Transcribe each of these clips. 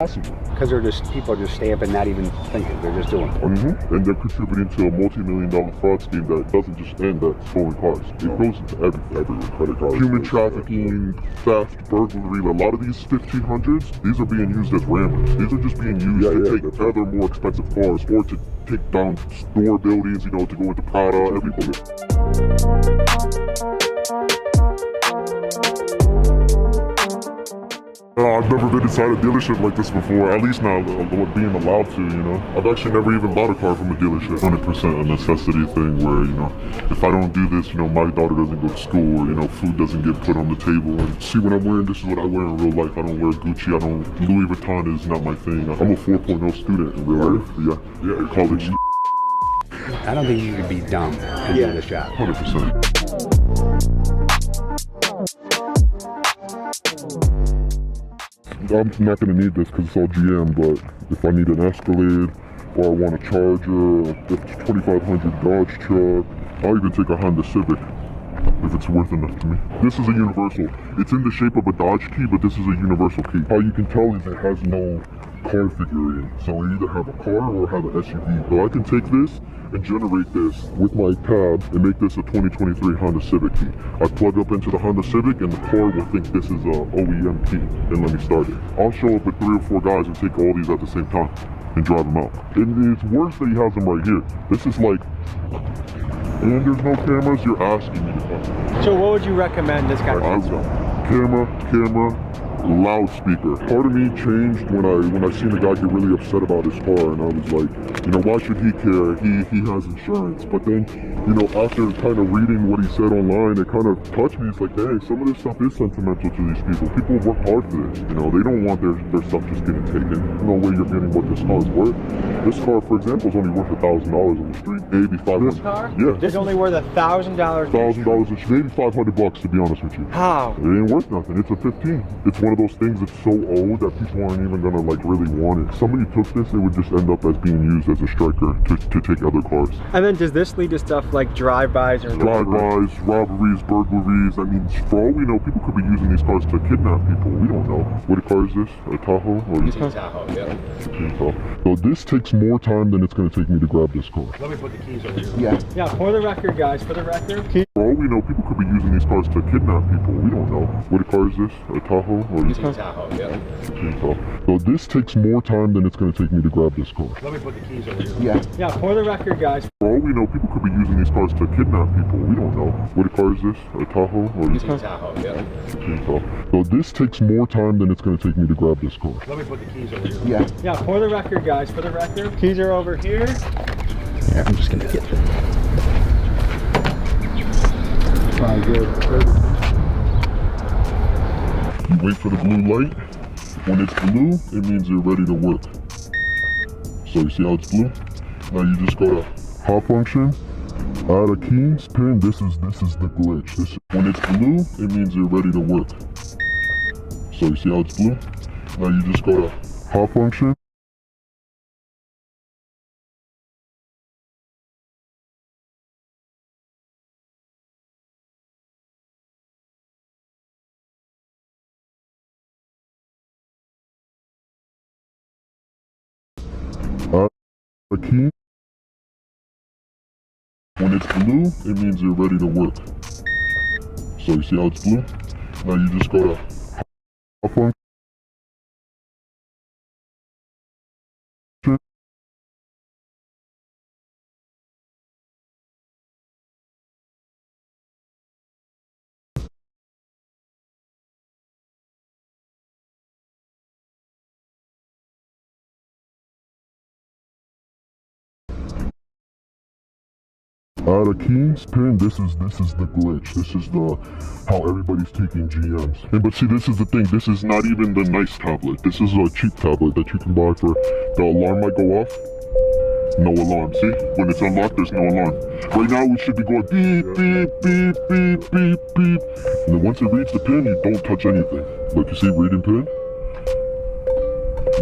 Because people are just stamping, not even thinking. They're just doing it. And they're contributing to a multi-million-dollar fraud scheme that doesn't just end at stolen cars. It goes into every credit card. Human trafficking, theft, burglary. A lot of these 1500s, these are being used as rammers. These are just being used to take other more expensive cars or to take down store buildings, you know, to go into Prada, everything. I've never been inside a dealership like this before, at least not being allowed to, you know. I've actually never even bought a car from a dealership. 100% a necessity thing where, you know, if I don't do this, you know, my daughter doesn't go to school, or, you know, food doesn't get put on the table. And see, when I'm wearing, this is what I wear in real life. I don't wear Gucci, Louis Vuitton is not my thing. I'm a 4.0 student in real life. Yeah, college. I don't think you could be dumb and do this job. 100%. I'm not going to need this because it's all GM, but if I need an Escalade or I want a Charger, if it's 2500 Dodge truck, I'll even take a Honda Civic if it's worth enough to me. This is a universal. It's in the shape of a Dodge key, but this is a universal key. How you can tell is it has no car figure in. So I either have a car or have an SUV. So I can take this and generate this with my tab and make this a 2023 Honda Civic key. I plug up into the Honda Civic and the car will think this is a OEM key and let me start it. I'll show up with 3 or 4 guys and take all these at the same time and drive them out. And it's worse that he has them right here. This is like, and there's no cameras, you're asking me to come. So what would you recommend this guy? Camera, loudspeaker. Part of me changed when I seen the guy get really upset about his car, and I was like, you know, why should he care? He has insurance. But then, you know, after kind of reading what he said online, it kind of touched me. It's like, hey, some of this stuff is sentimental to these people. People work hard for this. You know, they don't want their stuff just getting taken. No way you're getting what this car's worth. This car, for example, is only worth $1,000 on the street. Maybe $500. This car? Yeah. This is only worth $1,000. $1,000, maybe $500 to be honest with you. How? It ain't worth nothing. It's a 15. It's one of those things that's so old that people aren't even gonna like really want it. If somebody took this, it would just end up as being used as a striker to take other cars. And then does this lead to stuff like drive-bys or drive-bys, robberies, burglaries? I mean, for all we know, people could be using these cars to kidnap people. We don't know. What car is this? A Tahoe? Or It's a Tahoe, yeah. So this takes more time than it's gonna take me to grab this car. Let me put the keys over here. Yeah, for the record, guys, for the record. For all we know, people could be using these cars to kidnap people. We don't know. What car is this? A Tahoe? Or It's a Tahoe, yeah. So this takes more time than it's going to take me to grab this car. Let me put the keys over here. Yeah, for the record, guys. For all we know, people could be using these cars to kidnap people. We don't know. What car is this? A Tahoe? Or It's a Tahoe, yeah. So this takes more time than it's going to take me to grab this car. Let me put the keys over here. Yeah, for the record, guys, for the record. Keys are over here. Yeah, I'm just gonna get through. Good. You wait for the blue light. When it's blue, it means you're ready to work. So you see how it's blue? Now you just go to hot function, add a keys pin. This is the glitch. When it's blue, it means you're ready to work. So you see how it's blue? Now you just go to hot function. A key. When it's blue, it means you're ready to work. So you see how it's blue? Now you just go to hot function. Add a keys pin. This is the glitch. This is how everybody's taking GMs. And but see, this is the thing. This is not even the nice tablet. This is a cheap tablet that you can buy for. The alarm might go off. No alarm. See, when it's unlocked, there's no alarm. Right now, we should be going beep beep beep beep beep beep. And then once it reads the pin, you don't touch anything. Look, you see, reading pin.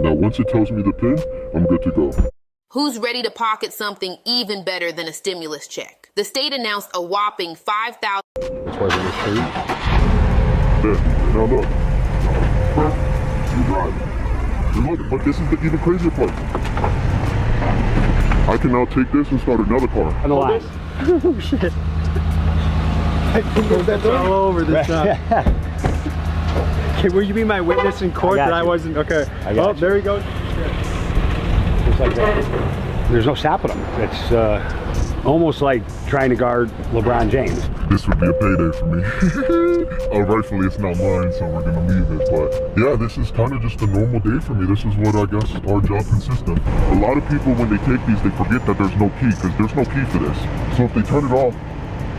Now once it tells me the pin, I'm good to go. Who's ready to pocket something even better than a stimulus check? The state announced a whopping $5,000. That's why we're in the street. There, now look. You're driving. look, but this is the even crazier part. I can now take this and start another car. On the line. Oh shit. That's all over this time. Okay, will you be my witness in court that I wasn't? Okay. Oh, there he goes. Just like that. There's no stopping them. It's almost like trying to guard LeBron James. This would be a payday for me. Rightfully it's not mine, so we're gonna leave it. But yeah, this is kind of just a normal day for me. This is what I guess our job consists of. A lot of people, when they take these, they forget that there's no key, because there's no key for this. So if they turn it off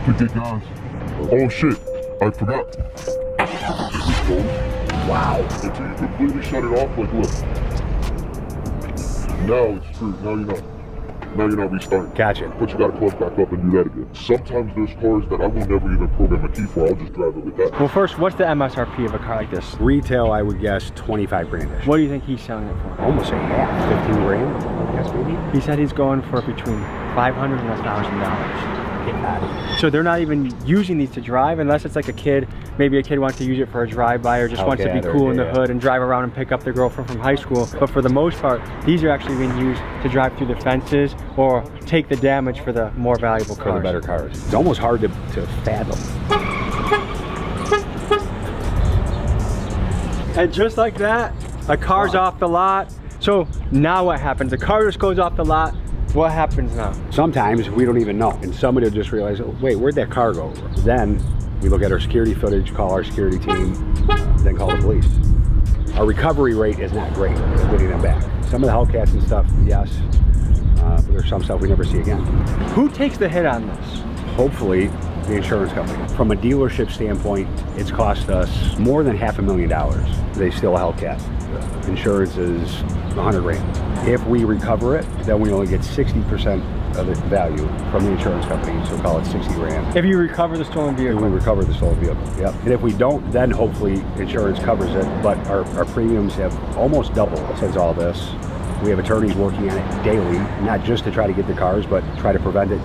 to get gas, oh shit, I forgot. Wow. Until you completely shut it off, like look. Now it's true, now you know. Now you're not restarting. Gotcha. But you gotta plug back up and do that again. Sometimes there's cars that I will never even program a key for. I'll just drive it with that. Well, first, what's the MSRP of a car like this? Retail, I would guess 25 grand-ish. What do you think he's selling it for? Almost a half, 15 grand, I guess maybe. He said he's going for between $500 and $1,000. So they're not even using these to drive unless it's like a kid. Maybe a kid wants to use it for a drive-by or just wants to be cool in the hood and drive around and pick up their girlfriend from high school. But for the most part, these are actually being used to drive through the fences or take the damage for the more valuable cars. For the better cars. It's almost hard to fathom. And just like that, a car's off the lot. So now what happens? The car just goes off the lot. What happens now? Sometimes we don't even know, and somebody will just realize, oh, wait, where'd that car go? Then we look at our security footage, call our security team, then call the police. Our recovery rate is not great at getting them back. Some of the Hellcats and stuff, yes, but there's some stuff we never see again. Who takes the hit on this? Hopefully, the insurance company. From a dealership standpoint, it's cost us more than $500,000. They steal a Hellcat. Insurance is 100 grand. If we recover it, then we only get 60% of the value from the insurance company, so call it 60 grand. If you recover the stolen vehicle? If we recover the stolen vehicle, yep. And if we don't, then hopefully insurance covers it, but our premiums have almost doubled since all this. We have attorneys working on it daily, not just to try to get the cars, but try to prevent it,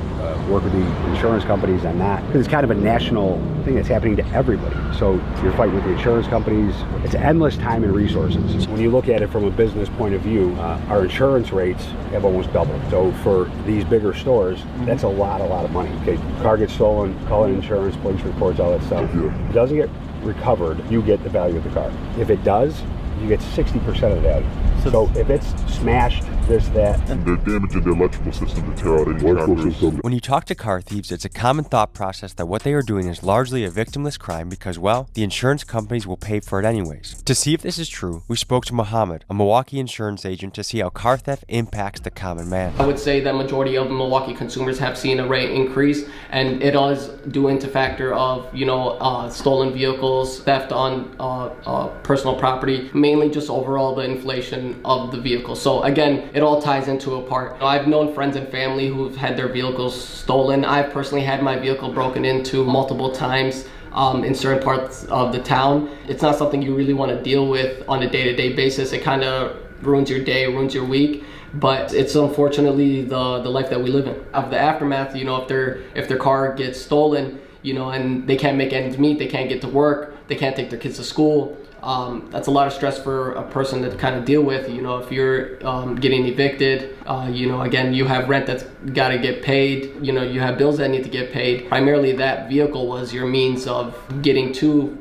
work with the insurance companies on that. It's kind of a national thing that's happening to everybody. So you're fighting with the insurance companies. It's endless time and resources. When you look at it from a business point of view, our insurance rates have almost doubled. So for these bigger stores, that's a lot of money. Okay, car gets stolen, call in insurance, police reports, all that stuff. If it doesn't get recovered, you get the value of the car. If it does, you get 60% of the value. So if it's smashed, this, that. They're damaging the electrical system to tear out any cameras. When you talk to car thieves, it's a common thought process that what they are doing is largely a victimless crime because, well, the insurance companies will pay for it anyways. To see if this is true, we spoke to Muhammad, a Milwaukee insurance agent, to see how car theft impacts the common man. I would say that majority of Milwaukee consumers have seen a rate increase, and it is due into factor of, stolen vehicles, theft on personal property, mainly just overall the inflation of the vehicle. So again, it all ties into a part. I've known friends and family who've had their vehicles stolen. I've personally had my vehicle broken into multiple times in certain parts of the town. It's not something you really want to deal with on a day-to-day basis. It kind of ruins your day, ruins your week. But it's unfortunately the life that we live in. Of the aftermath, if their car gets stolen, and they can't make ends meet, they can't get to work, they can't take their kids to school. That's a lot of stress for a person to kind of deal with. If you're getting evicted, again, you have rent that's got to get paid. You have bills that need to get paid. Primarily, that vehicle was your means of getting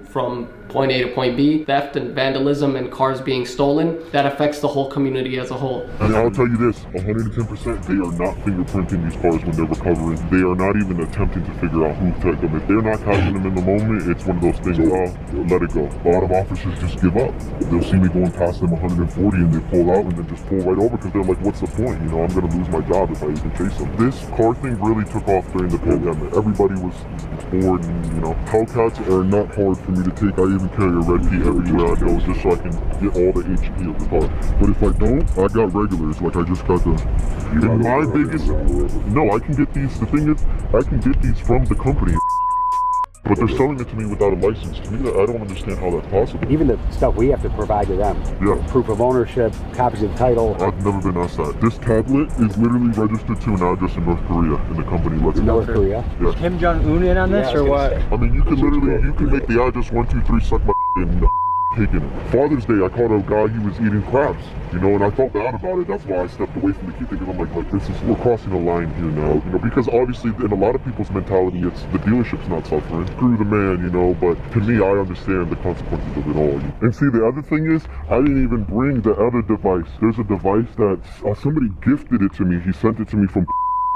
from point A to point B. Theft and vandalism and cars being stolen, that affects the whole community as a whole. And I'll tell you this, 110%, they are not fingerprinting these cars when they're recovering. They are not even attempting to figure out who took them. If they're not catching them in the moment, it's one of those things, let it go. A lot of officers just give up. They'll see me going past them 140 and they pull out and then just pull right over because they're like, what's the point? I'm going to lose my job if I even chase them. This car thing really took off during the pandemic. Everybody was bored and, Hellcats are not hard for me to take. I even carry a red key everywhere I go just so I can get all the HP of the car. But if I don't, I got regulars, like I just got them. And my biggest, no, I can get these, the thing is, I can get these from the company. But they're selling it to me without a license. To me, I don't understand how that's possible. Even the stuff we have to provide to them. Yeah. Proof of ownership, copies of the title. I've never been asked that. This tablet is literally registered to an address in North Korea, and the company lets it. North Korea? Yes. Kim Jong-un in on this or what? I mean, you can make the address 123 suck my and taking it. Father's Day, I caught a guy, he was eating crabs, you know, and I felt bad about it. That's why I stepped away from the key thing, because I'm like, we're crossing a line here now, you know, because obviously in a lot of people's mentality, it's the dealership's not suffering. Screw the man, you know, but to me, I understand the consequences of it all. And see, the other thing is, I didn't even bring the other device. There's a device that somebody gifted it to me. He sent it to me from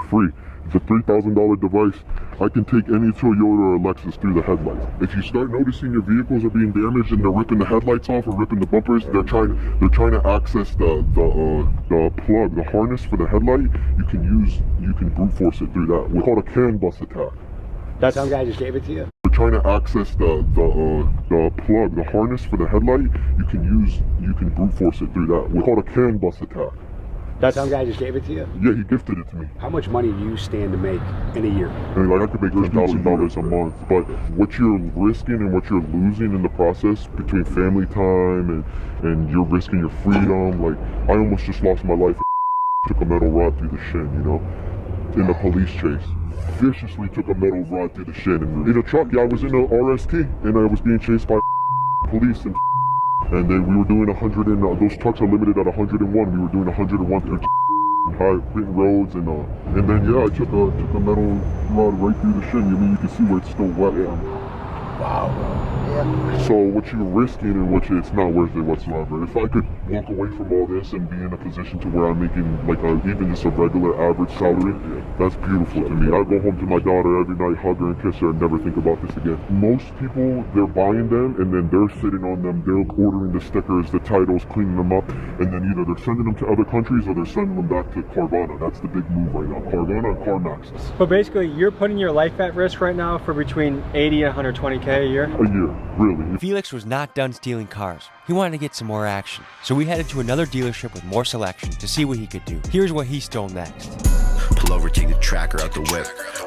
free. It's a $3,000 device. I can take any Toyota or Lexus through the headlights. If you start noticing your vehicles are being damaged and they're ripping the headlights off or ripping the bumpers, they're trying to access the plug, the harness for the headlight. You can brute force it through that. We call it a CAN bus attack. That's some guy just gave it to you? We're trying to access the plug, the harness for the headlight. You can brute force it through that. We call it a CAN bus attack. That's some guy just gave it to you? Yeah, he gifted it to me. How much money do you stand to make in a year? I mean, like I could make $10,000 a month, but what you're risking and what you're losing in the process between family time and you're risking your freedom, like I almost just lost my life. Took a metal rod through the shin, you know, in the police chase. Viciously took a metal rod through the shin. And in a truck, yeah, I was in a RST and I was being chased by police and then we were doing 100 and those trucks are limited at 101. We were doing 101 through high written roads and then yeah, I took a metal rod right through the shin. I mean, you can see where it's still wet. Wow. Yeah. So what you're risking and it's not worth it whatsoever. If I could walk away from all this and be in a position to where I'm making like even just a regular average salary, that's beautiful to me. I go home to my daughter every night, hug her and kiss her and never think about this again. Most people, they're buying them and then they're sitting on them, they're ordering the stickers, the titles, cleaning them up, and then either they're sending them to other countries or they're sending them back to Carvana. That's the big move right now, Carvana and CarMax. But basically, you're putting your life at risk right now for between 80 and 120K a year? A year, really. Felix was not done stealing cars. He wanted to get some more action. So we headed to another dealership with more selection to see what he could do. Here's what he stole next. Pull over, take the tracker out the whip.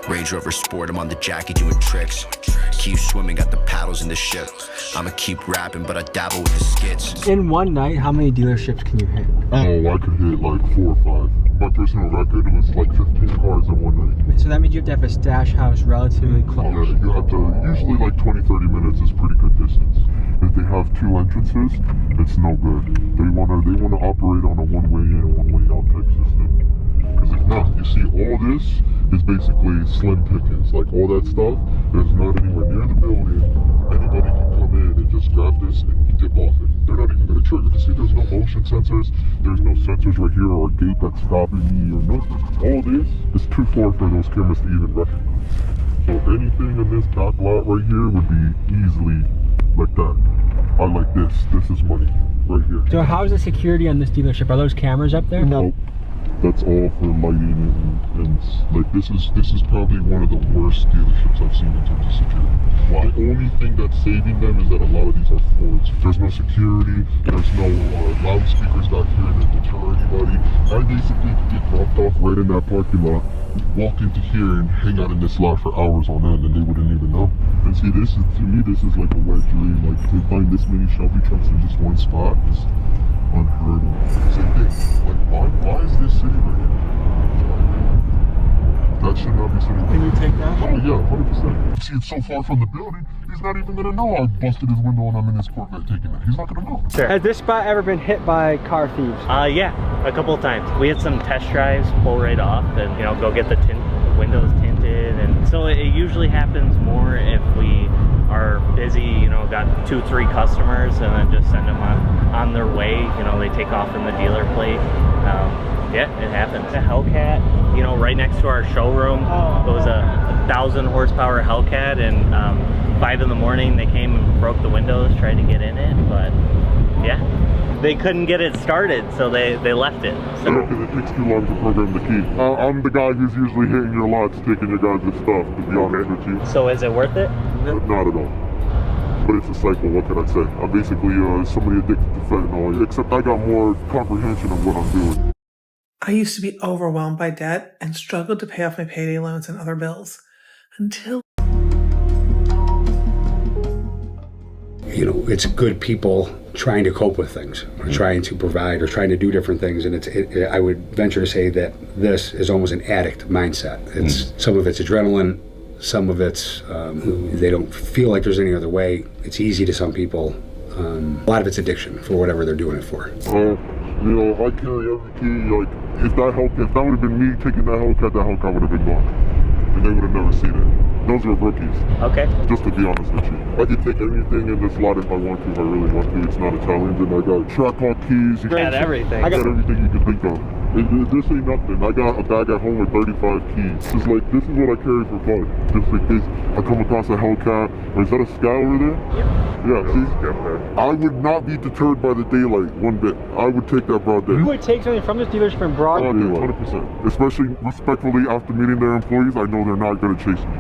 Range Rover Sport, I'm on the Jackie doing tricks. Keep swimming, got the paddles in the ship. I'ma keep rapping, but I dabble with the skits. In one night, how many dealerships can you hit? Oh, I could hit like 4 or 5. My personal record was like 15 cars in one night. So that means you have to have a stash house relatively close. Yeah, you have to, usually like 20-30 minutes is pretty good distance. If they have 2 entrances, it's no good. They wanna operate on a one-way in, one-way out type system. Because if not, you see all this is basically slim pickings. Like all that stuff, there's not anywhere near the building. Anybody can come in and just grab this and dip off it. They're not even gonna trigger. You see, there's no motion sensors. There's no sensors right here or a gate that's stopping me or nothing. All this is too far for those cameras to even recognize. So anything in this back lot right here would be easily like that. I like this. This is money right here. So how's the security on this dealership? Are those cameras up there? Nope. That's all for lighting and like this is probably one of the worst dealerships I've seen in terms of security. Wow. The only thing that's saving them is that a lot of these are Fords. There's no security, there's no loudspeakers back here to deter anybody. I basically get dropped off right in that parking lot, walk into here and hang out in this lot for hours on end and they wouldn't even know. And see, this is, to me, this is like a wet dream. Like to find this many Shelby trucks in just one spot is unheard of. Same thing. Like why is this sitting right here? That should not be sitting. Can you take that? Oh yeah, 100%. See, it's so far from the building, he's not even gonna know I busted his window and I'm in his Corvette taking it. He's not gonna know. Sure. Has this spot ever been hit by car thieves? Yeah, a couple of times. We had some test drives, pull right off and, you know, go get the windows tinted. And so it usually happens more if we are busy, you know, got 2-3 customers and then just send them on their way. You know, they take off in the dealer plate. Yeah, it happens. A Hellcat, you know, right next to our showroom. It was a 1,000 horsepower Hellcat, and 5 in the morning they came and broke the windows, tried to get in it, but yeah, they couldn't get it started, so they left it. So. Because it takes too long to program the key. I'm the guy who's usually hitting your lots, taking your guys' stuff, to be honest with you. So is it worth it? Not at all. But it's a cycle, what can I say? I'm basically somebody addicted to fentanyl, except I got more comprehension of what I'm doing. I used to be overwhelmed by debt and struggled to pay off my payday loans and other bills until... You know, it's good people trying to cope with things, or trying to provide, or trying to do different things, and I would venture to say that this is almost an addict mindset. It's some of it's adrenaline, some of it's they don't feel like there's any other way. It's easy to some people. A lot of it's addiction for whatever they're doing it for. You know, I carry every key. Like, if that would have been me taking that Hellcat would have been gone. And they would have never seen it. Those were rookies. Okay. Just to be honest with you. I could take anything in this lot if I want to, if I really want to. It's not a challenge. And I got track hawk keys. You got everything. I got everything you can think of. This ain't nothing. I got a bag at home with 35 keys. Just like, this is what I carry for fun. Just in case I come across a Hellcat. Or is that a Scout over there? Yep. Yeah, see? I would not be deterred by the daylight one bit. I would take that broad day. You would take something from this dealership in broad daylight? 100%. Especially respectfully after meeting their employees, I know they're not going to chase me.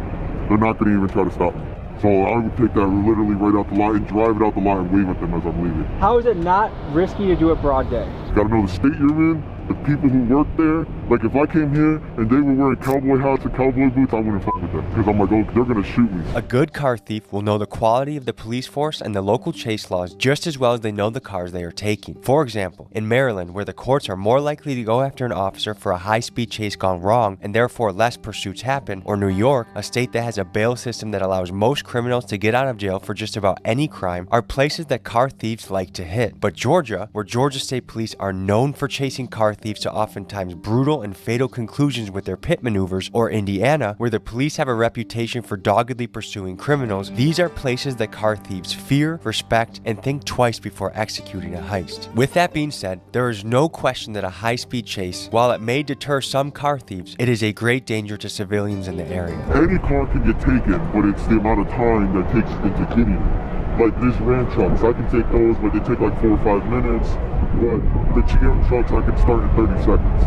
They're not going to even try to stop me. So I would take that literally right out the lot and drive it out the lot and wave at them as I'm leaving. How is it not risky to do it broad day? You gotta know the state you're in, the people who work there. Like if I came here and they were wearing cowboy hats and cowboy boots, I wouldn't fuck with them. Because I'm like, oh, they're gonna shoot me. A good car thief will know the quality of the police force and the local chase laws just as well as they know the cars they are taking. For example, in Maryland, where the courts are more likely to go after an officer for a high-speed chase gone wrong and therefore less pursuits happen, or New York, a state that has a bail system that allows most criminals to get out of jail for just about any crime, are places that car thieves like to hit. But Georgia, where Georgia State Police are known for chasing car thieves to oftentimes brutal and fatal conclusions with their pit maneuvers, or Indiana, where the police have a reputation for doggedly pursuing criminals, these are places that car thieves fear, respect, and think twice before executing a heist. With that being said, there is no question that a high-speed chase, while it may deter some car thieves, it is a great danger to civilians in the area. Any car can get taken, but it's the amount of time that takes into getting it. Like these Ram trucks, I can take those, but they take like 4 or 5 minutes. But the GM trucks, I can start in 30 seconds.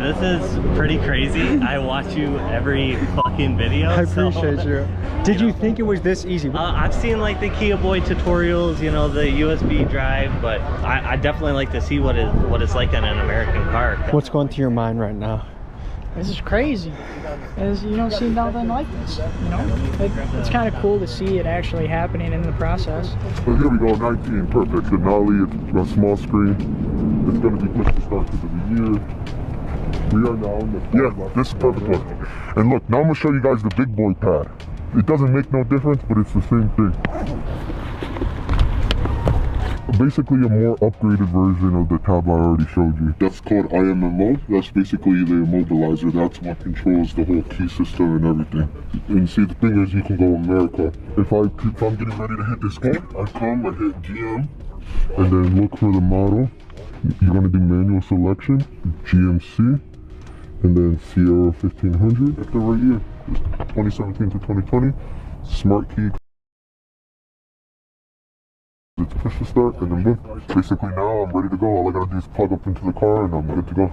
This is pretty crazy. I watch you every fucking video. I appreciate you. Did you think it was this easy? I've seen like the Kia Boy tutorials, you know, the USB drive, but I definitely like to see what it's like in an American car. What's going through your mind right now? This is crazy. You don't see nothing like this, you know? It's kind of cool to see it actually happening in the process. So here we go, 19, perfect. Denali, it's got small screen. It's going to be quick to start because of the year. We are now in the... Yeah, this is perfect one. And look, now I'm going to show you guys the big boy pad. It doesn't make no difference, but it's the same thing. Basically a more upgraded version of the tab I already showed you. That's called IMMO. That's basically the immobilizer. That's what controls the whole key system and everything. And see, the thing is, you can go America. If I'm getting ready to hit this car, I hit GM, and then look for the model. You're gonna do manual selection, GMC, and then Sierra 1500. That's the right year, 2017 to 2020. Smart key. It's push to start, and then boom. Basically now I'm ready to go. All I gotta do is plug up into the car and I'm good to go.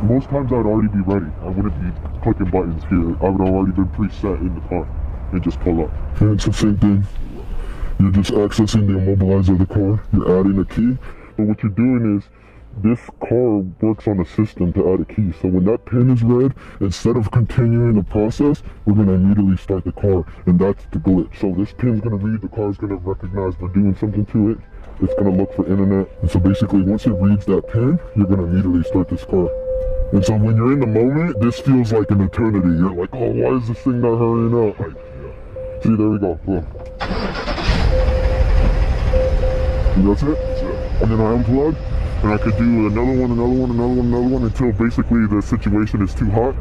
Most times I'd already be ready. I wouldn't be clicking buttons here. I would have already been preset in the car and just pull up. And it's the same thing. You're just accessing the immobilizer of the car. You're adding a key. But what you're doing is, this car works on a system to add a key. So when that pin is red, instead of continuing the process, we're going to immediately start the car. And that's the glitch. So this pin's going to read, the car's going to recognize we're doing something to it. It's going to look for internet. And so basically once it reads that pin, you're going to immediately start this car. And so when you're in the moment, this feels like an eternity. You're like, oh, why is this thing not hurrying up? Like, see, there we go. Boom. And that's it. And then I unplug. And I could do another one until basically the situation is too hot.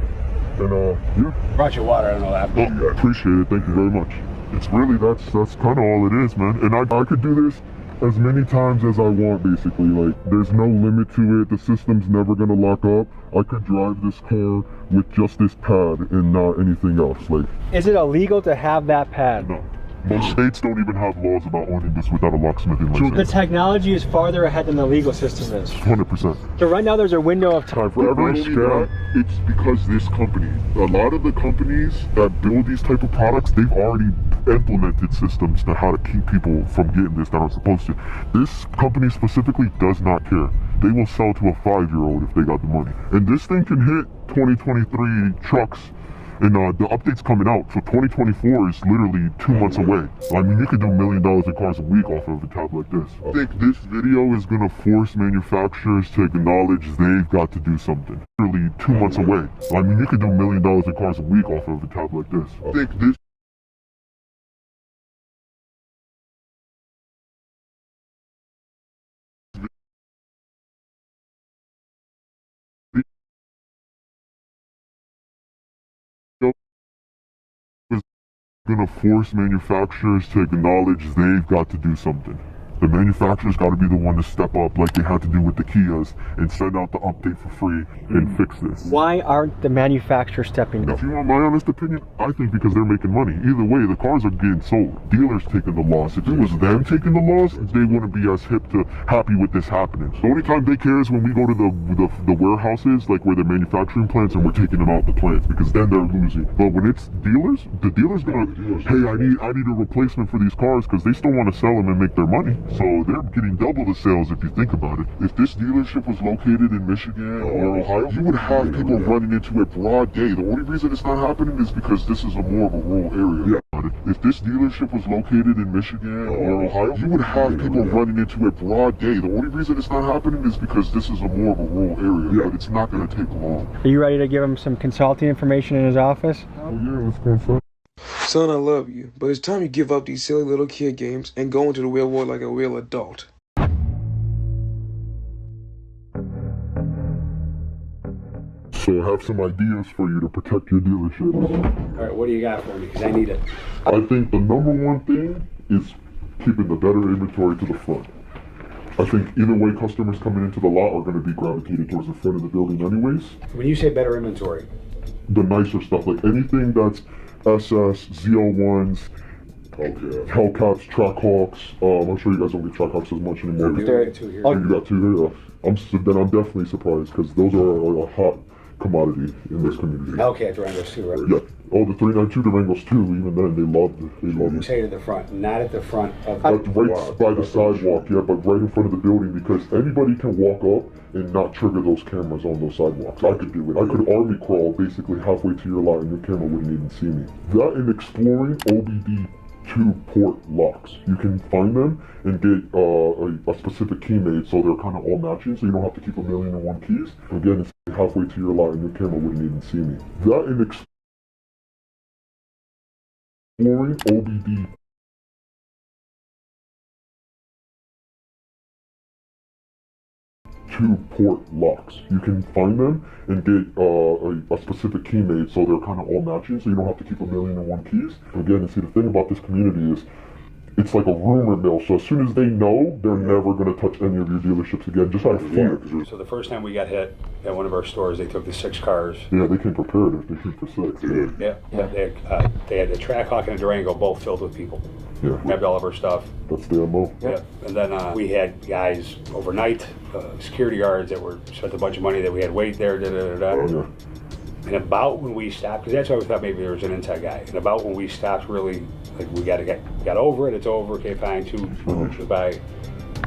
And yeah. Brought you water, I don't know that. Oh, yeah, I appreciate it, thank you very much. It's really, that's kind of all it is, man. And I could do this as many times as I want, basically. Like, there's no limit to it. The system's never gonna lock up. I could drive this car with just this pad and not anything else. Like, is it illegal to have that pad? No. Most states don't even have laws about owning this without a locksmithing license. The technology is farther ahead than the legal system is. 100%. So right now there's a window of time. For every scam, it's because this company, a lot of the companies that build these type of products, they've already implemented systems to how to keep people from getting this that aren't supposed to. This company specifically does not care. They will sell to a 5-year-old if they got the money. And this thing can hit 2023 trucks. And the update's coming out, so 2024 is literally 2 months away. I mean, you could do $1 million in cars a week off of a tab like this. I think this video is gonna force manufacturers to acknowledge they've got to do something. Literally 2 months away. I mean, you could do $1 million in cars a week off of a tab like this. I think this gonna force manufacturers to acknowledge they've got to do something. The manufacturer's got to be the one to step up like they had to do with the Kias and send out the update for free and fix this. Why aren't the manufacturers stepping up? If you want my honest opinion, I think because they're making money. Either way, the cars are getting sold. Dealers taking the loss. If it was them taking the loss, they wouldn't be as happy with this happening. The only time they care is when we go to the warehouses, like where they're manufacturing plants, and we're taking them out the plants, because then they're losing. But when it's dealers, the dealers gonna, hey, I need a replacement for these cars, because they still want to sell them and make their money. So they're getting double the sales if you think about it. If this dealership was located in Michigan or Ohio, you would have people running into it broad day. The only reason it's not happening is because this is more of a rural area. If this dealership was located in Michigan or Ohio, you would have people running into it broad day. The only reason it's not happening is because this is more of a rural area, but it's not going to take long. Are you ready to give him some consulting information in his office? Oh yeah, let's go inside. Son, I love you, but it's time you give up these silly little kid games and go into the real world like a real adult. So I have some ideas for you to protect your dealership. All right, what do you got for me? Because I need it. I think the number one thing is keeping the better inventory to the front. I think either way, customers coming into the lot are going to be gravitated towards the front of the building anyways. When you say better inventory? The nicer stuff, like anything that's SS, Z01s, Hellcats, Trackhawks. I'm sure you guys don't get Trackhawks as much anymore. There are two here. Oh, you got two here? I'm definitely surprised, because those are a hot commodity in this community. Okay, Durangos too, right? Yeah. Oh, the 392 Durangos too, even then, they loved it. They loved You it. say to the front, not at the front of Right by the sidewalk, yeah, but right in front of the building, because anybody can walk up and not trigger those cameras on those sidewalks. I could do it. I could army crawl basically halfway to your lot and your camera wouldn't even see me. That and exploring OBD 2-port locks. You can find them and get a specific key made so they're kind of all matching, so you don't have to keep 1,000,001 keys. Again, it's halfway to your lot and your camera wouldn't even see me. That and exploring OBD 2-port locks. You can find them and get a specific key made so they're kind of all matching, so you don't have to keep 1,000,001 keys. Again, and see, the thing about this community is it's like a rumor mill, so as soon as they know, they're never going to touch any of your dealerships again, just out of fear. So the first time we got hit at one of our stores, they took the 6 cars. Yeah, they came prepared if they came for 6. Yeah. They had the Trackhawk and a Durango both filled with people. Yeah. Grabbed all of our stuff. That's the MO. Yeah. And then we had guys overnight, security guards that were spent a bunch of money that we had wait there. Yeah. And about when we stopped, because that's why we thought maybe there was an inside guy. And about when we stopped, really, like we got got over it. It's over. Okay, fine. 2 minutes by,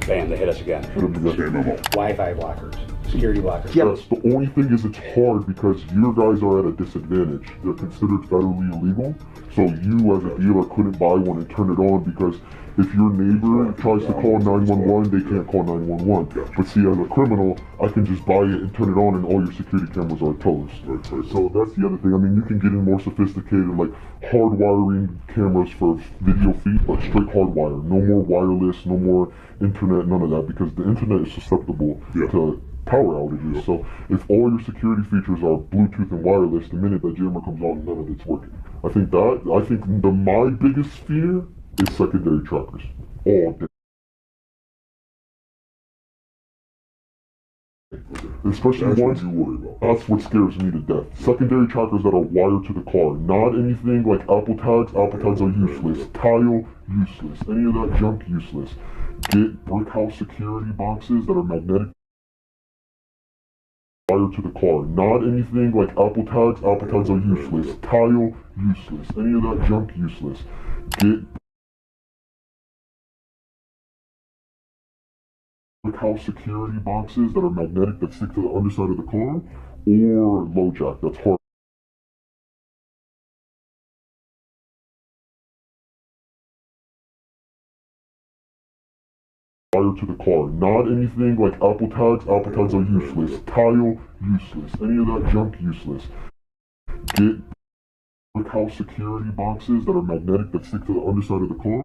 bam, they hit us again. Wi-Fi blockers, security blockers. Yes, the only thing is it's hard because your guys are at a disadvantage. They're considered federally illegal, so you as a dealer couldn't buy one and turn it on, because if your neighbor tries to call 911, they can't call 911. But see, as a criminal, I can just buy it and turn it on and all your security cameras are toast. So that's the other thing. I mean, you can get in more sophisticated, like hardwiring cameras for video feed, like straight hardwire. No more wireless, no more internet, none of that, because the internet is susceptible to power outages. So if all your security features are Bluetooth and wireless, the minute that jammer comes on, none of it's working. I think my biggest fear is secondary trackers. All day. Especially ones, that's what scares me to death. Secondary trackers that are wired to the car. Not anything like Apple tags. Apple tags are useless. Tile, useless. Any of that junk, useless. Get brick house security boxes that are magnetic wired to the car. Not anything like Apple tags. Apple tags are useless. Tile, useless. Any of that junk, useless. Get house security boxes that are magnetic that stick to the underside of the car, or low jack that's hard wired to the car. Not anything like Apple tags. Apple tags are useless. Tile, useless. Any of that junk, useless. Get brick house security boxes that are magnetic that stick to the underside of the car,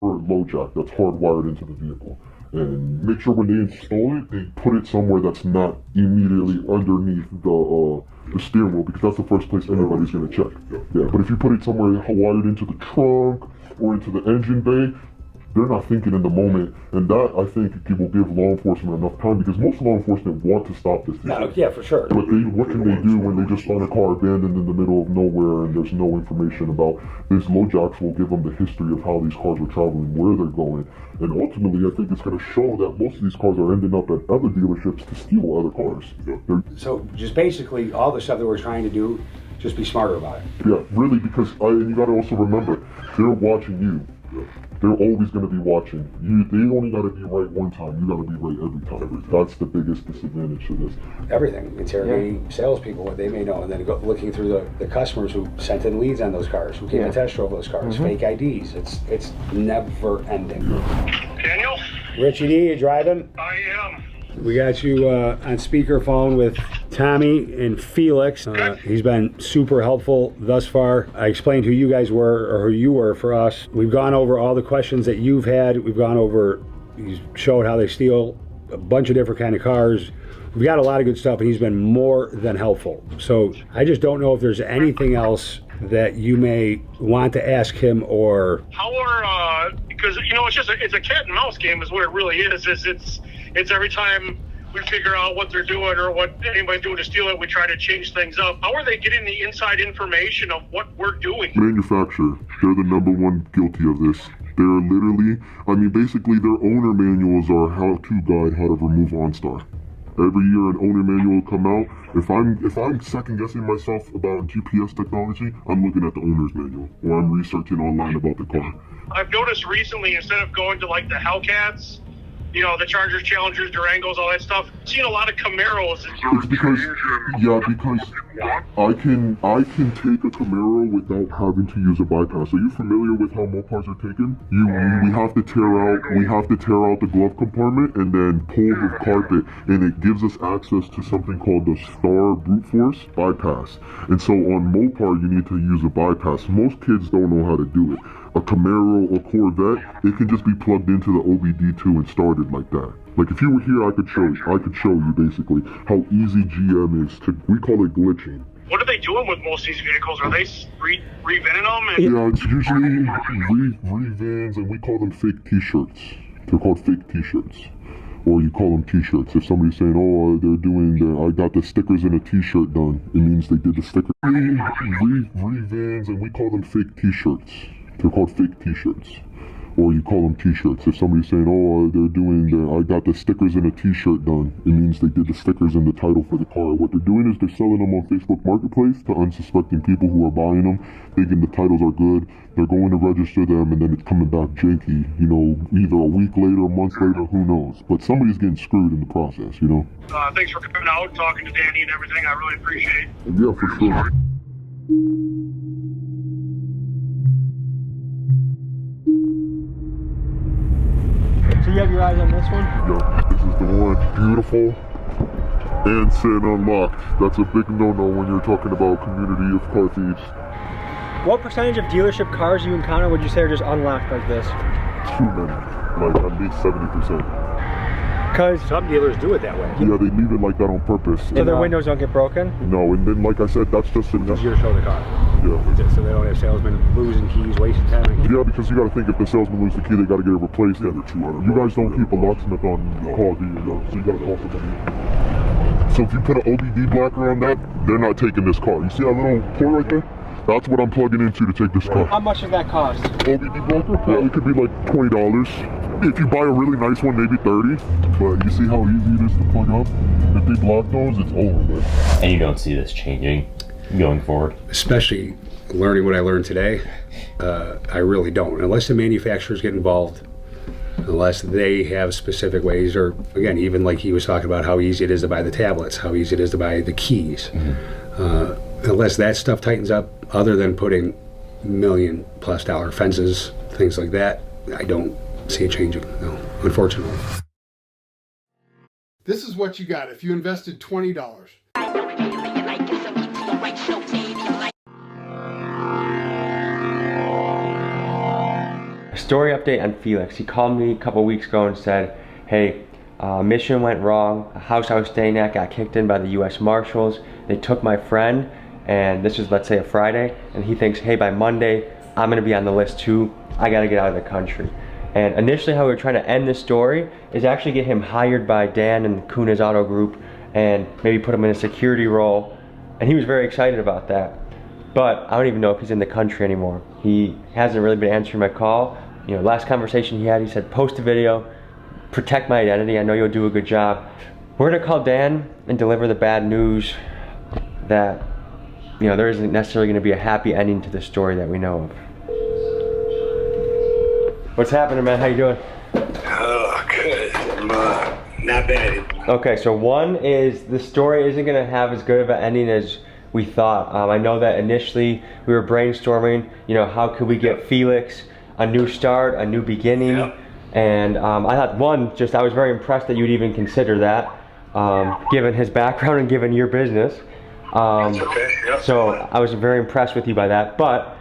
or low jack that's hardwired into the vehicle. And make sure when they install it, they put it somewhere that's not immediately underneath the steering wheel, because that's the first place anybody's going to check. Yeah, but if you put it somewhere wired into the trunk or into the engine bay, they're not thinking in the moment, and that, I think, it will give law enforcement enough time, because most law enforcement want to stop this. Yeah, for sure. But what can they do when they just find a car abandoned in the middle of nowhere and there's no information about this? Low jacks will give them the history of how these cars are traveling, where they're going, and ultimately, I think it's going to show that most of these cars are ending up at other dealerships to steal other cars. So just basically, all the stuff that we're trying to do, just be smarter about it. Yeah, really, because and you got to also remember, they're watching you. They're always going to be watching you. They only got to be right one time. You got to be right every time. That's the biggest disadvantage to this. Everything, interrogating salespeople, what they may know, and then looking through the customers who sent in leads on those cars, who came to test drove those cars, fake IDs. It's never ending. Daniel? Richie D, you driving? I am. We got you on speakerphone with Tommy and Felix. He's been super helpful thus far. I explained who you guys were, or who you were for us. We've gone over all the questions that you've had. We've gone over, he's showed how they steal a bunch of different kind of cars. We've got a lot of good stuff, and he's been more than helpful. So I just don't know if there's anything else that you may want to ask him, or How are, because, you know, it's a cat and mouse game is what it really is. It's every time we figure out what they're doing or what anybody's doing to steal it, we try to change things up. How are they getting the inside information of what we're doing? Manufacturer, they're the number one guilty of this. They're literally, basically their owner manuals are how-to guide how to remove OnStar. Every year an owner manual will come out. If I'm second guessing myself about GPS technology, I'm looking at the owner's manual, or I'm researching online about the car. I've noticed recently, instead of going to like the Hellcats, you know, the Chargers, Challengers, Durangos, all that stuff, I've seen a lot of Camaros. It's because I can take a Camaro without having to use a bypass. Are you familiar with how Mopars are taken? We have to tear out the glove compartment and then pull the carpet, and it gives us access to something called the Star Brute Force bypass. And so on Mopar, you need to use a bypass. Most kids don't know how to do it. A Camaro or Corvette, it can just be plugged into the OBD2 and started like that. Like if you were here, I could show you basically how easy GM is to, we call it glitching. What are they doing with most of these vehicles? Are they re-vinning them? Yeah, it's usually re-vans, and we call them fake t-shirts. They're called fake t-shirts. Or you call them t-shirts. If somebody's saying, I got the stickers in a t-shirt done, it means they did the sticker. Re-vans, and we call them fake t-shirts. They're called fake t-shirts. Or you call them t-shirts. If somebody's saying, I got the stickers in a t-shirt done, it means they did the stickers in the title for the car. What they're doing is they're selling them on Facebook Marketplace to unsuspecting people who are buying them, thinking the titles are good. They're going to register them, and then it's coming back janky, you know, either a week later, a month later, who knows. But somebody's getting screwed in the process, you know? Thanks for coming out, talking to Danny and everything. I really appreciate it. Yeah, for sure. So you have your eyes on this one? Yeah, this is the one. Beautiful and sitting unlocked. That's a big no-no when you're talking about community of car thieves. What percentage of dealership cars you encounter would you say are just unlocked like this? Too many. Like at least 70%. Because some dealers do it that way. Yeah, they leave it like that on purpose. So their windows don't get broken? No, and then like I said, that's just easier to show the car. Yeah. So they don't have salesmen losing keys, wasting time. Yeah, because you got to think if the salesman loses the key, they got to get it replaced. Yeah, you guys don't keep a locksmith on call, do you? So you got to call somebody. So if you put an OBD blocker on that, they're not taking this car. You see that little port right there? That's what I'm plugging into to take this car. How much does that cost? OBD blocker? Yeah, it could be like $20. If you buy a really nice one, maybe $30. But you see how easy it is to plug up? If they block those, it's over. And you don't see this changing going forward? Especially learning what I learned today, I really don't. Unless the manufacturers get involved, unless they have specific ways, or again, even like he was talking about how easy it is to buy the tablets, how easy it is to buy the keys. Unless that stuff tightens up, other than putting $1 million+ fences, things like that, I don't see it changing, no, unfortunately. This is what you got if you invested $20. story update on Felix. He called me a couple weeks ago and said, hey, mission went wrong. A house I was staying at got kicked in by the US Marshals. They took my friend, and this was, let's say, a Friday, and he thinks, hey, by Monday, I'm gonna be on the list too. I gotta get out of the country. And initially how we were trying to end this story is actually get him hired by Dan and Kuna's Auto Group and maybe put him in a security role. And he was very excited about that. But I don't even know if he's in the country anymore. He hasn't really been answering my call. You know, last conversation he had, he said, post a video, protect my identity, I know you'll do a good job. We're gonna call Dan and deliver the bad news that, you know, there isn't necessarily gonna be a happy ending to the story that we know of. What's happening, man? How you doing? Oh, good. I'm not bad. Okay, so one is the story isn't gonna have as good of an ending as we thought. I know that initially we were brainstorming, you know, how could we get Felix a new start, a new beginning, and I thought, one, just I was very impressed that you'd even consider that, given his background and given your business. So I was very impressed with you by that. But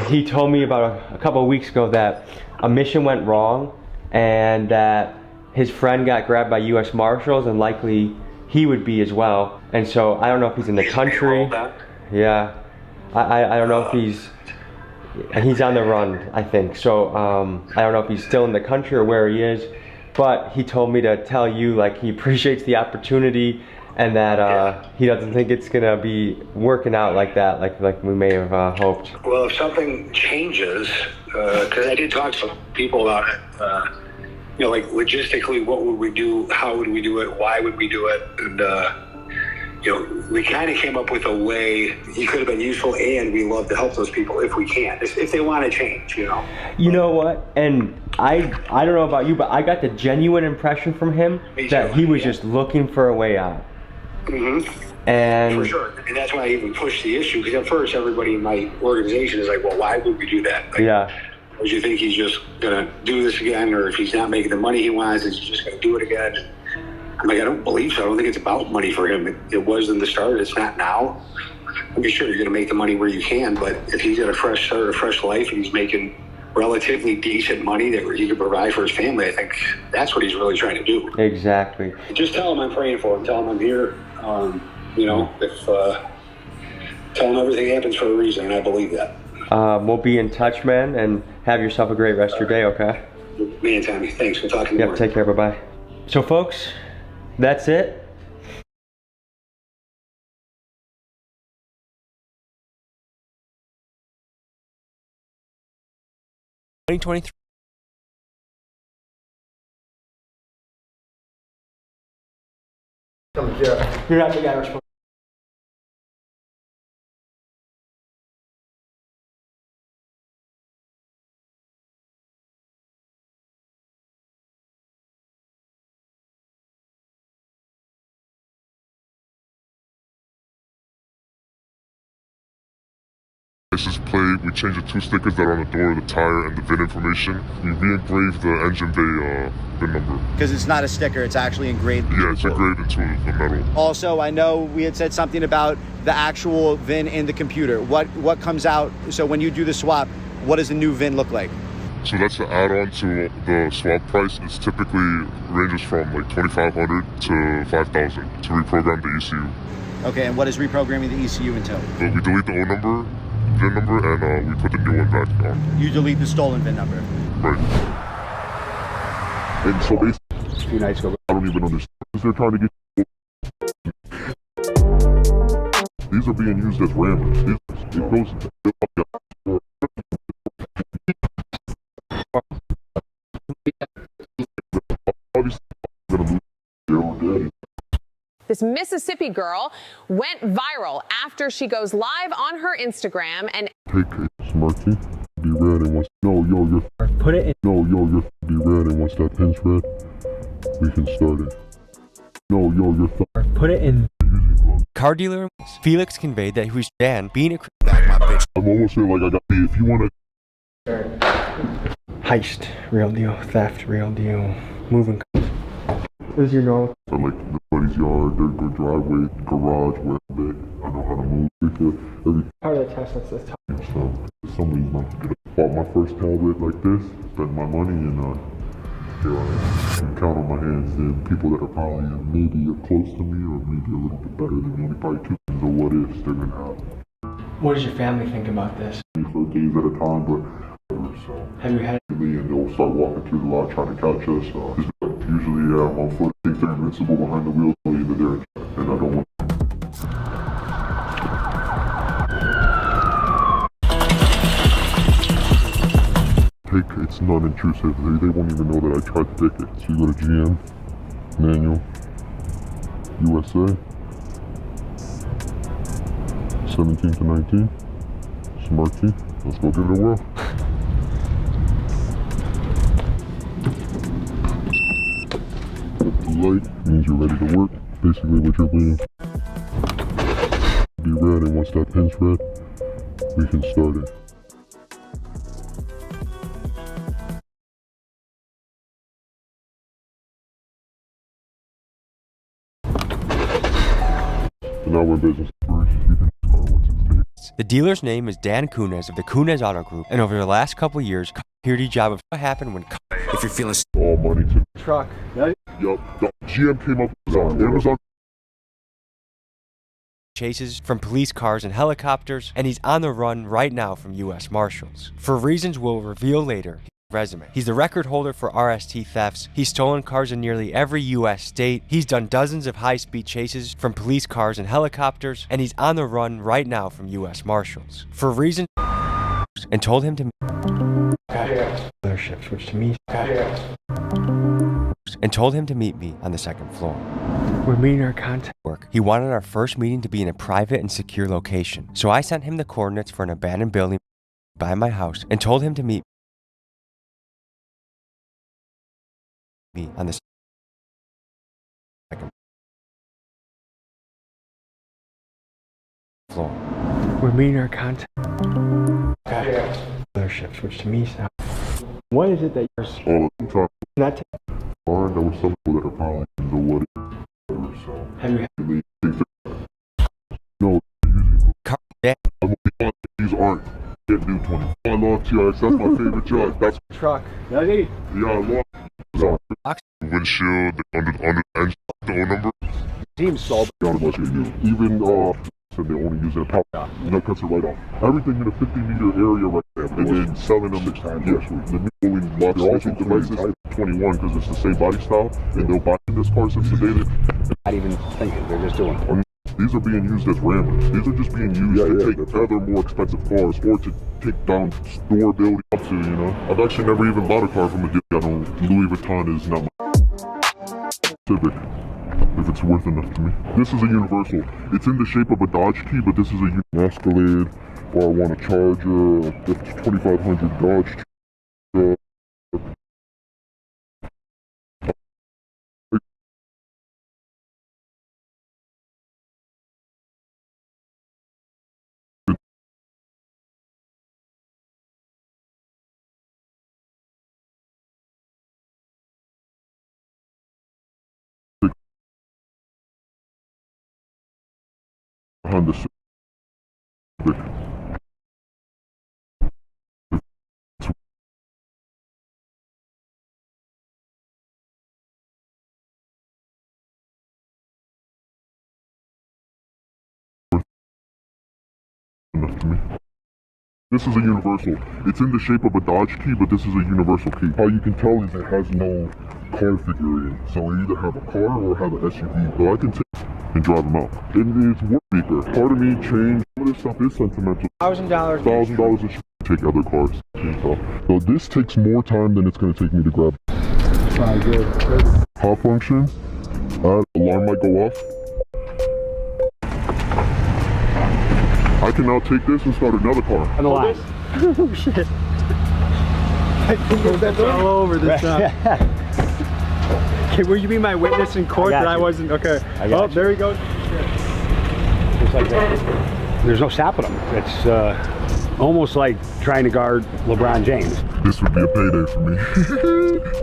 he told me about a couple of weeks ago that a mission went wrong and that his friend got grabbed by US Marshals, and likely he would be as well. And so I don't know if he's in the country. Yeah, I don't know if he's on the run, I think. So I don't know if he's still in the country or where he is, but he told me to tell you, like, he appreciates the opportunity and that he doesn't think it's gonna be working out like that, like we may have hoped. Well, if something changes, because I did talk to some people about it, you know, like logistically, what would we do? How would we do it? Why would we do it? And you know, we kind of came up with a way he could have been useful, and we love to help those people if we can, if they want to change, you know. You know what? And I don't know about you, but I got the genuine impression from him that he was just looking for a way out. And for sure, and that's why I even pushed the issue, because at first everybody in my organization is like, well, why would we do that? Like, do you think he's just gonna do this again, or if he's not making the money he wants, is he just gonna do it again? I'm like, I don't believe so. I don't think it's about money for him. It was in the start. It's not now. I mean, sure, you're gonna make the money where you can, but if he's got a fresh start, a fresh life, and he's making relatively decent money that he can provide for his family, I think that's what he's really trying to do. Exactly. Just tell him I'm praying for him. Tell him I'm here. You know, tell him everything happens for a reason, and I believe that. We'll be in touch, man, and have yourself a great rest of your day, okay? Man, Tommy, thanks for talking. Yep, take care, bye-bye. So, folks, that's it. (2023) You're not the guy responsible. License plate, we changed the 2 stickers that are on the door, the tire, and the VIN information. We re-engraved the engine bay VIN number. Because it's not a sticker, it's actually engraved. Yeah, it's engraved into the metal. Also, I know we had said something about the actual VIN in the computer. What comes out, so when you do the swap, what does the new VIN look like? So that's the add-on to the swap price. It's typically ranges from like $2,500 to $5,000 to reprogram the ECU. Okay, and what is reprogramming the ECU entail? So we delete the old number, VIN number, and we put the new one back on. You delete the stolen VIN number. Right. And so basically, a few nights ago, I don't even understand. They're trying to get. These are being used as rammers. It goes. This Mississippi girl went viral after she goes live on her Instagram and Take Smarty, be red, and once you're put it in. You're be red, and once that pin's red, we can start it. You're put it in. Car dealer Felix conveyed that he was Dan being a I'm almost there, like I got the, if you want to. Heist, real deal. Theft, real deal. Moving. This is your normal. So like nobody's yard, their driveway, garage, wherever. I know how to move. Every part of the test that's this time. So somebody's not good. bought my first tablet like this, spent my money, and here I am. I can count on my hands the people that are probably maybe close to me or maybe a little bit better than me. Only probably 2 the what ifs they're gonna have. What does your family think about this? For days at a time, but so have you had and they'll start walking through the lot trying to catch us. Usually, I'm on foot. I think they're invincible behind the wheel, so either they're and I don't want. It's non-intrusive. They won't even know that I tried to take it. So you go to GM, manual, USA, 17 to 19, smart key. Let's go give it a whirl. The light means you're ready to work. Basically what you're doing. Be red, and once that pin's red, we can start it. Now we're in business. The dealer's name is Dan Kunez of the Kunez Auto Group, and over the last couple of years, security job of what happened when if you're feeling all money to truck. Yup. The GM came up with Amazon chases from police cars and helicopters, and he's on the run right now from U.S. Marshals. For reasons we'll reveal later, resume. He's the record holder for RST thefts. He's stolen cars in nearly every U.S. state. He's done dozens of high-speed chases from police cars and helicopters, and he's on the run right now from U.S. Marshals. For reasons and told him to switch to me. And told him to meet me on the second floor. We're meeting our contact. He wanted our first meeting to be in a private and secure location, so I sent him the coordinates for an abandoned building by my house and told him to meet me on the second floor. We're meeting our contact. Switch to me now. What is it that you're all the time? Not there were some people that are probably the what if. So have you no these aren't get new 20. I love TRX, that's my favorite truck. That's truck. Yeah, I love windshield, under engine, the number. Team solved even so they only use a power. That cuts it right off. Everything in a 50-meter area right there. And then selling them next time. Yes, the new rolling lock. They're also devices 21 because it's the same body style. And they'll buy this car since the day that. Not even thinking, they're just doing it. These are being used as ramblers. These are just being used to take other more expensive cars or to take down store buildings up to, you know. I've actually never even bought a car from a dealer. I don't, Louis Vuitton is not my Civic. If it's worth enough to me. This is a universal. It's in the shape of a Dodge key, but this is a Escalade, or I want a Charger, a 2500 Dodge truck. Honda Civic. Enough to me. This is a universal. It's in the shape of a Dodge key, but this is a universal key. How you can tell is it has no car figurine. So I either have a car or have an SUV. So I can take and drive them out. And it's worth weaker. Part of me changed. Some of this stuff is sentimental. $1,000. $1,000 and take other cars. So this takes more time than it's going to take me to grab. Hot function. Alarm might go off. I can now take this and start another car. And the last. Oh shit. I think that's all over this time. Okay, will you be my witness in court that I wasn't? Okay. Oh, there he goes. Just like that. There's no stopping them. It's almost like trying to guard LeBron James. This would be a payday for me.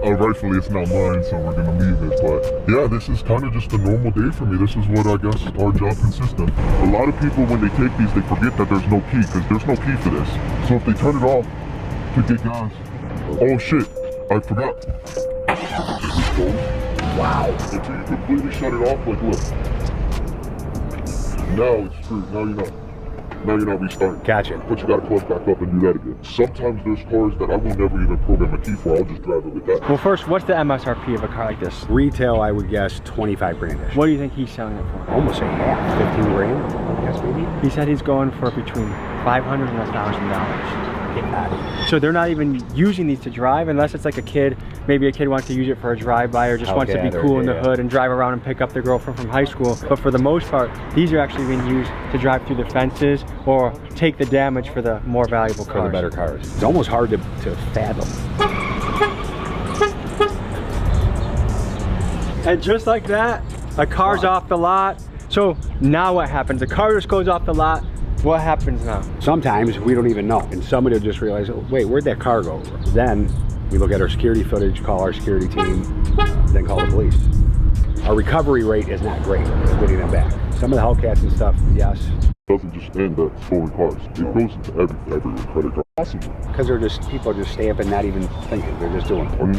Rightfully, it's not mine, so we're gonna leave it. But yeah, this is kind of just a normal day for me. This is what I guess our job consists of. A lot of people, when they take these, they forget that there's no key, because there's no key for this. So if they turn it off, to get gas. Oh shit, I forgot. Wow. Until you completely shut it off, like look. Now it's screwed. Now you're not restarting. Gotcha. But you gotta plug back up and do that again. Sometimes there's cars that I will never even program a key for. I'll just drive it with that. Well, first, what's the MSRP of a car like this? Retail, I would guess 25 grand-ish. What do you think he's selling it for? Almost a half, 15 grand, I guess maybe. He said he's going for between $500 and $1,000. So they're not even using these to drive unless it's like a kid, maybe a kid wants to use it for a drive-by or just wants to be cool in the hood and drive around and pick up their girlfriend from high school. But for the most part, these are actually being used to drive through the fences or take the damage for the more valuable cars. For the better cars. It's almost hard to fathom. And just like that, a car's off the lot. So now what happens? The car just goes off the lot. What happens now? Sometimes we don't even know, and somebody will just realize, oh, wait, where'd that car go? Then we look at our security footage, call our security team, then call the police. Our recovery rate is not great at getting them back. Some of the Hellcats and stuff, yes. It doesn't just end at stolen cars. It goes into every credit card possible. Because people are just stamping, not even thinking. They're just doing it.